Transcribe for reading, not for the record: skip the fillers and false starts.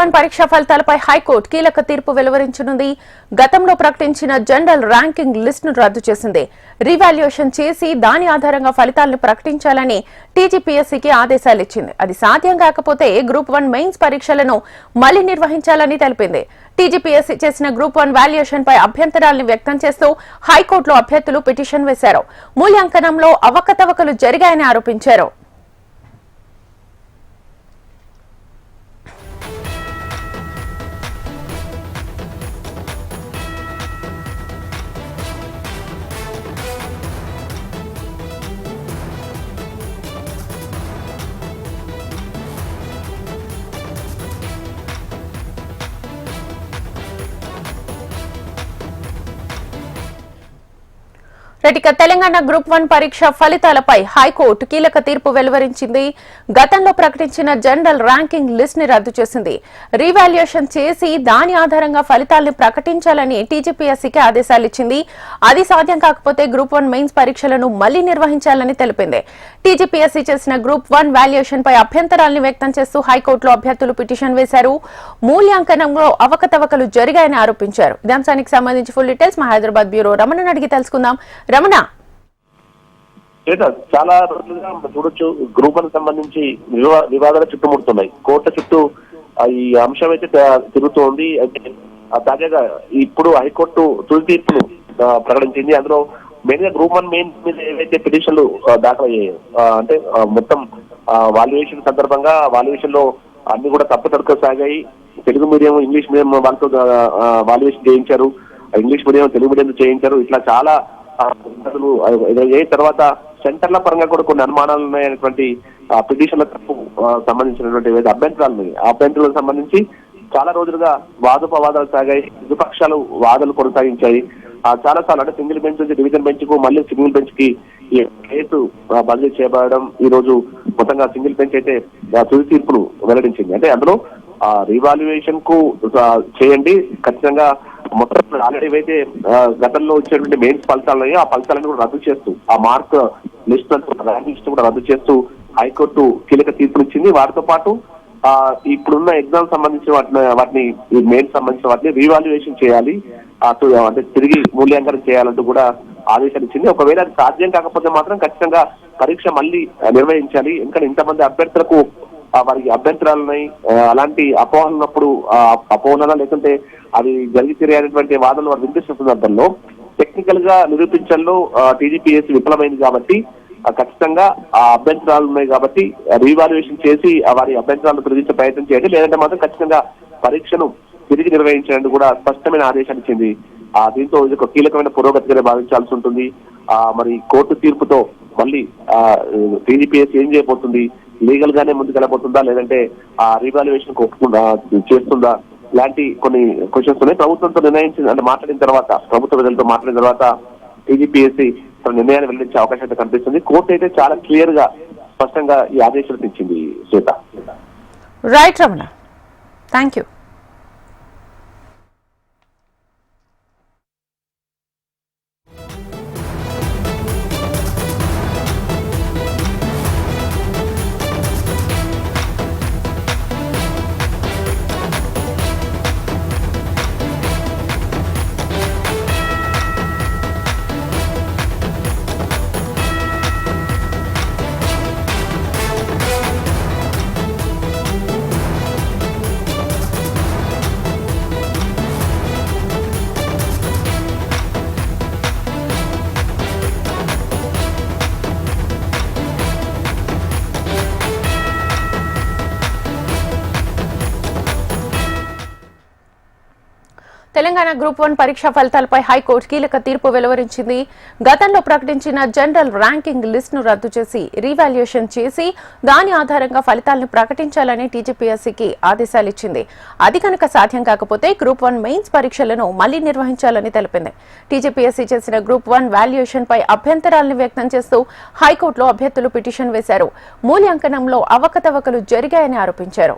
1 పరీక్ష ఫలితాలపై హైకోర్టు కీలక తీర్పు వెలువరించనుంది. గతంలో ప్రకటించిన జనరల్ ర్యాంకింగ్ లిస్ట్ ను రద్దు చేసింది. రీవాల్యుయేషన్ చేసి దాని ఆధారంగా ఫలితాలను ప్రకటించాలని టీజీపీఎస్సీకి ఆదేశాలు ఇచ్చింది. అది సాధ్యం కాకపోతే గ్రూప్ 1 మెయిన్స్ పరీక్షలను మళ్లీ నిర్వహించాలని తెలిపింది. టీజీపీఎస్సీ చేసిన గ్రూప్ 1 వాల్యుయేషన్ పై అభ్యంతరాలను వ్యక్తం చేస్తూ హైకోర్టులో అభ్యర్థులు పిటిషన్ వేశారు. మూల్యాంకనంలో అవకతవకలు జరిగాయని ఆరోపించారు. తెలంగాణ గ్రూప్ 1 పరీక్ష ఫలితాలపై హైకోర్టు కీలక తీర్పు వెలువరించింది. గతంలో ప్రకటించిన జనరల్ ర్యాంకింగ్ లిస్ట్ ని రద్దు చేసింది. రీవాల్యుయేషన్ చేసి దాని ఆధారంగా ఫలితాలను ప్రకటించాలని టీజీపీఎస్సీకి ఆదేశాలు ఇచ్చింది. అది సాధ్యం కాకపోతే గ్రూప్ 1 మెయిన్స్ పరీక్షలను మళ్లీ నిర్వహించాలని తెలిపింది. టీజీపీఎస్సీ చేసిన గ్రూప్ 1 వాల్యుయేషన్ పై అభ్యంతరాలను వ్యక్తం చేస్తూ హైకోర్టులో అభ్యర్థులు పిటిషన్ వేశారు. మూల్యాంకనంలో అవకతవకలు జరిగాయని ఆరోపించారు. ఈ అంశానికి సంబంధించి ఫుల్ డీటెయిల్స్ మా హైదరాబాద్ బ్యూరో రమణ అడిగి తెలుసుకుందాం. రమణ, చాలా రోజులుగా చూడొచ్చు గ్రూప్ 1 సంబంధించి వివాదాలు చుట్టుముడుతున్నాయి. కోర్టు చుట్టూ ఈ అంశం అయితే తిరుగుతోంది. అయితే తాజాగా ఇప్పుడు హైకోర్టు తుది తీర్పును ప్రకటించింది. అందులో మెయిన్ గా గ్రూప్ 1 మెయిన్ మీద ఏవైతే పిటిషన్లు దాఖలయ్యాయో అంటే మొత్తం వాల్యుయేషన్ సందర్భంగా వాల్యుయేషన్ లో అన్ని కూడా తప్పుతడుకు సాగాయి. తెలుగు మీడియం ఇంగ్లీష్ మీడియం వాళ్ళతో వాల్యుయేషన్ చేయించారు, ఇంగ్లీష్ మీడియం తెలుగు మీడియం చేయించారు. ఇట్లా చాలా తర్వాత సెంటర్ల పరంగా కూడా కొన్ని అనుమానాలు ఉన్నాయనేటువంటి పిటిషన్లకు సంబంధించినటువంటి అభ్యంతరాలు ఆ అభ్యంతరాలకు సంబంధించి చాలా రోజులుగా వాదోపవాదాలు సాగాయి. విపక్షాలు వాదనలు కొనసాగించాయి. చాలా సార్లు అంటే సింగిల్ బెంచ్ నుంచి డివిజన్ బెంచ్ కు మళ్ళీ సింగిల్ బెంచ్ కి ఈ కేసు బదిలీ చేయబడడం ఈ రోజు మొత్తంగా సింగిల్ బెంచ్ అయితే తుది తీర్పును వెల్లడించింది. అంటే అందులో రీవాల్యుయేషన్ కు చేయండి, ఖచ్చితంగా మొత్తం ఆల్రెడీ ఏవైతే గతంలో వచ్చేటువంటి మెయిన్స్ ఫలితాలు ఉన్నాయో ఆ ఫలితాలను కూడా రద్దు చేస్తూ ఆ మార్క్ లిస్ట్ ర్యాంక్ లిస్ట్ కూడా రద్దు చేస్తూ హైకోర్టు కీలక తీర్పునిచ్చింది. వాటితో పాటు ఇప్పుడున్న ఎగ్జామ్ సంబంధించిన వాటిని మెయిన్స్ సంబంధించిన వాటిని రీవాల్యుయేషన్ చేయాలి, అంటే తిరిగి మూల్యాంకనం చేయాలంటూ కూడా ఆదేశాలు ఇచ్చింది. ఒకవేళ అది సాధ్యం కాకపోతే మాత్రం ఖచ్చితంగా పరీక్ష మళ్ళీ నిర్వహించాలి. ఎందుకంటే ఇంతమంది అభ్యర్థులకు వారికి అభ్యంతరాలు ఉన్నాయి. అలాంటి అపోహలు ఉన్నప్పుడు అపోహన లేకుంటే అది జరిగి తీరేటువంటి వాదనలు వారు వినిపిస్తున్న సందర్భంలో టెక్నికల్ గా నిరూపించడంలో టీజీపీఎస్సీ విఫలమైంది కాబట్టి ఖచ్చితంగా ఆ అభ్యంతరాలు ఉన్నాయి కాబట్టి రీవాల్యుయేషన్ చేసి వారి అభ్యంతరాలను తొలగించే ప్రయత్నం చేయండి, లేదంటే మాత్రం ఖచ్చితంగా పరీక్షను తిరిగి నిర్వహించడానికి కూడా స్పష్టమైన ఆదేశాలు ఇచ్చింది. దీంతో ఇది ఒక కీలకమైన పురోగతిగా భావించాల్సి ఉంటుంది. మరి కోర్టు తీర్పుతో మళ్ళీ టీజీపీఎస్సీ ఏం చేయబోతుంది, లీగల్ గానే ముందుకెళ్ళబోతుందా లేదంటే ఆ రీవాల్యుయేషన్ చేస్తుందా, ఇలాంటి కొన్ని క్వశ్చన్స్ ఉన్నాయి. ప్రభుత్వంతో నిర్ణయించిన అంటే మాట్లాడిన తర్వాత ప్రభుత్వ విధులతో మాట్లాడిన తర్వాత టీజీపీఎస్సీ తన నిర్ణయాన్ని వెల్లడించే అవకాశం అయితే కనిపిస్తుంది. కోర్టు అయితే చాలా క్లియర్ గా స్పష్టంగా ఈ ఆదేశాలు ఇచ్చింది. Shweta. Right Ramana, thank you. Telangana group 1 పరీక్ష ఫలితాలపై హైకోర్టు కీలక తీర్పు వెలువరించింది. గతంలో ప్రకటించిన జనరల్ ర్యాంకింగ్ లిస్ట్ ను రద్దు చేసి రీవాల్యుయేషన్ చేసి దాని ఆధారంగా ఫలితాలను ప్రకటించాలని టీజీపీఎస్సీకి ఆదేశాలు ఇచ్చింది. అది కనుక సాధ్యం కాకపోతే గ్రూప్ 1 మెయిన్స్ పరీక్షలను మళ్లీ నిర్వహించాలని తెలిపింది. టీజీపీఎస్సీ చేసిన గ్రూప్ 1 వాల్యుయేషన్ పై అభ్యంతరాలను వ్యక్తం చేస్తూ హైకోర్టులో అభ్యర్థులు పిటిషన్ వేశారు. మూల్యాంకనంలో అవకతవకలు జరిగాయని ఆరోపించారు.